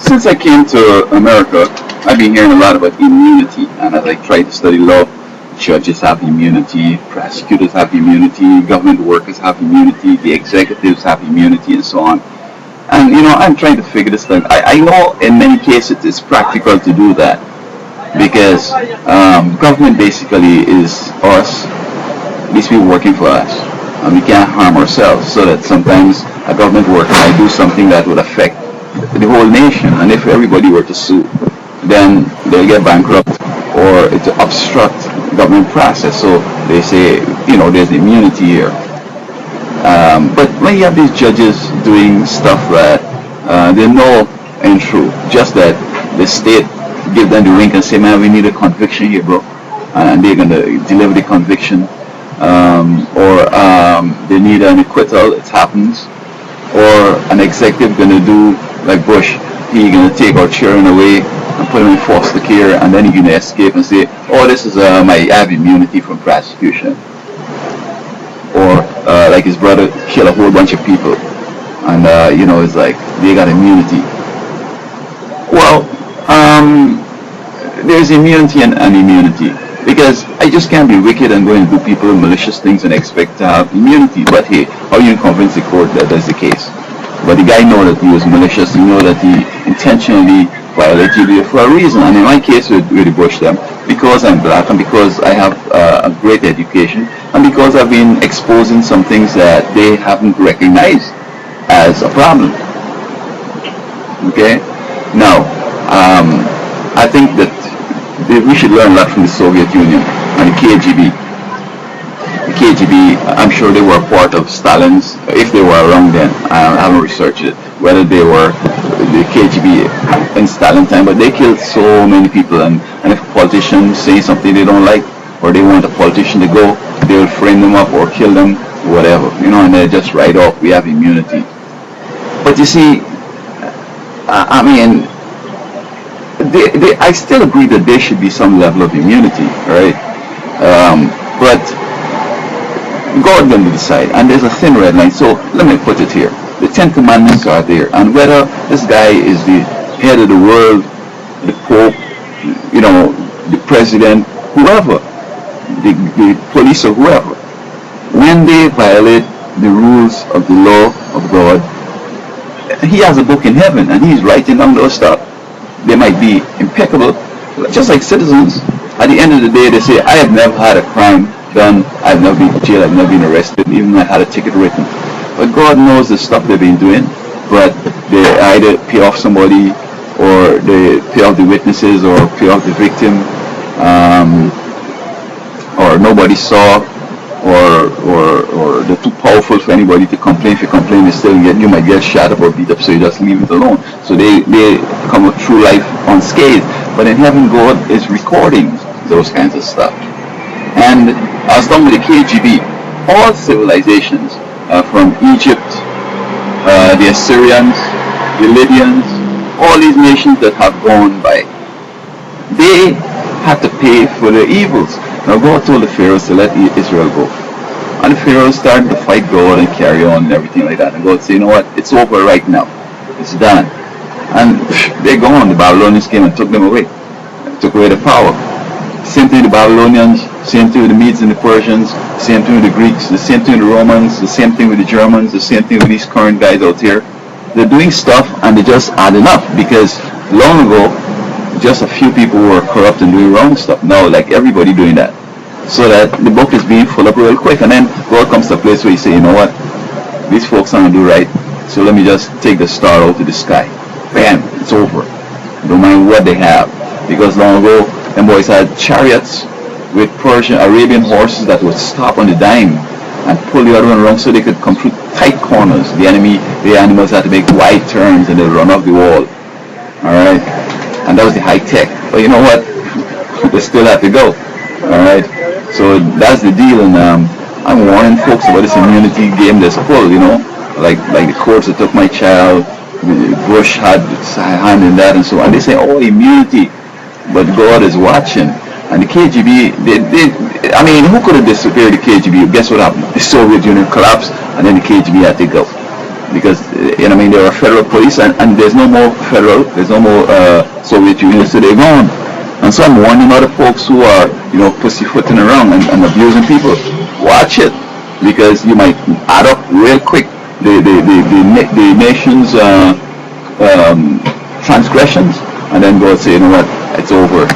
Since I came to America, I've been hearing a lot about immunity, and as I try to study law, judges have immunity, prosecutors have immunity, government workers have immunity, the executives have immunity, and so on. And I'm trying to figure this thing. I know in many cases it's practical to do that because government basically is us, these people working for us, and we can't harm ourselves. So that sometimes a government worker might do something that would affect the whole nation, and if everybody were to sue, then they'll get bankrupt or to obstruct government process. So they say, there's immunity here. But when you have these judges doing stuff that they know ain't true, just that the state give them the wink and say, man, we need a conviction here, bro, and they're going to deliver the conviction, or they need an acquittal, it happens, or an executive going to do like Bush, he going to take our children away and put them in foster care, and then he's going to escape and say, oh, this is I have immunity from prosecution. Or like his brother kill a whole bunch of people, and it's like they got immunity. Well, there's immunity and immunity, because I just can't be wicked and go and do people malicious things and expect to have immunity. But hey, how you convince the court that that's the case? But the guy know that he was malicious. He know that he intentionally violated it for a reason. And in my case with the Bush them, because I'm black and because I have a great education and because I've been exposing some things that they haven't recognized as a problem. Okay? Now, I think that we should learn a lot from the Soviet Union and the KGB. The KGB, I'm sure they were part of Stalin's, if they were around then, I haven't researched it, whether they were the KGB in Stalin time, but they killed so many people, and if politicians say something they don't like, or they want a politician to go, they will frame them up or kill them, whatever, and they just write off, we have immunity. But you see, I still agree that there should be some level of immunity, right? But God going to decide, and there's a thin red line. So let me put it here: the Ten Commandments are there, and whether this guy is the head of the world, the Pope, the president, whoever, the police or whoever, when they violate the rules of the law of God, He has a book in heaven, and He's writing down those stuff. They might be impeccable, just like citizens. At the end of the day, they say, I have never had a crime done, I've never been to jail, I've never been arrested, even I had a ticket written. But God knows the stuff they've been doing, but they either pay off somebody, or they pay off the witnesses, or pay off the victim, or nobody saw, or they're too powerful for anybody to complain. If you complain, you might get shot up or beat up, so you just leave it alone. So they come through life unscathed. But in heaven, God is recording those kinds of stuff. And as long with the KGB, all civilizations, from Egypt, the Assyrians, the Libyans, all these nations that have gone by, they had to pay for their evils. Now God told the Pharaohs to let Israel go. And the Pharaohs started to fight God and carry on and everything like that. And God said, you know what, it's over right now. It's done. And they're gone. The Babylonians came and took them away. Took away the power. Same thing with the Babylonians, same thing with the Medes and the Persians, same thing with the Greeks, the same thing with the Romans, the same thing with the Germans, the same thing with these current guys out here. They're doing stuff and they just add enough, because long ago, just a few people were corrupt and doing wrong stuff. Now, like everybody doing that. So that the book is being full up real quick, and then God comes to a place where He say, you know what, these folks aren't do right, so let me just take the star out of the sky. Bam, it's over. Don't mind what they have, because long ago, them boys had chariots with Persian, Arabian horses that would stop on the dime and pull the other one around so they could come through tight corners. The animals had to make wide turns and they'd run off the wall. Alright? And that was the high tech. But you know what? They still have to go. Alright? So that's the deal, and I'm warning folks about this immunity game that's full, like the courts that took my child, Bush had a hand in that and so on. They say, oh, immunity, but God is watching. And the KGB, who could have disappeared the KGB? Guess what happened? The Soviet Union collapsed, and then the KGB had to go. because there are federal police, and there's no more there's no more Soviet Union, so they're gone. And so I'm warning other folks who are pussyfooting around and abusing people. Watch it, because you might add up real quick the nation's transgressions, and then go and say, you know what, it's over.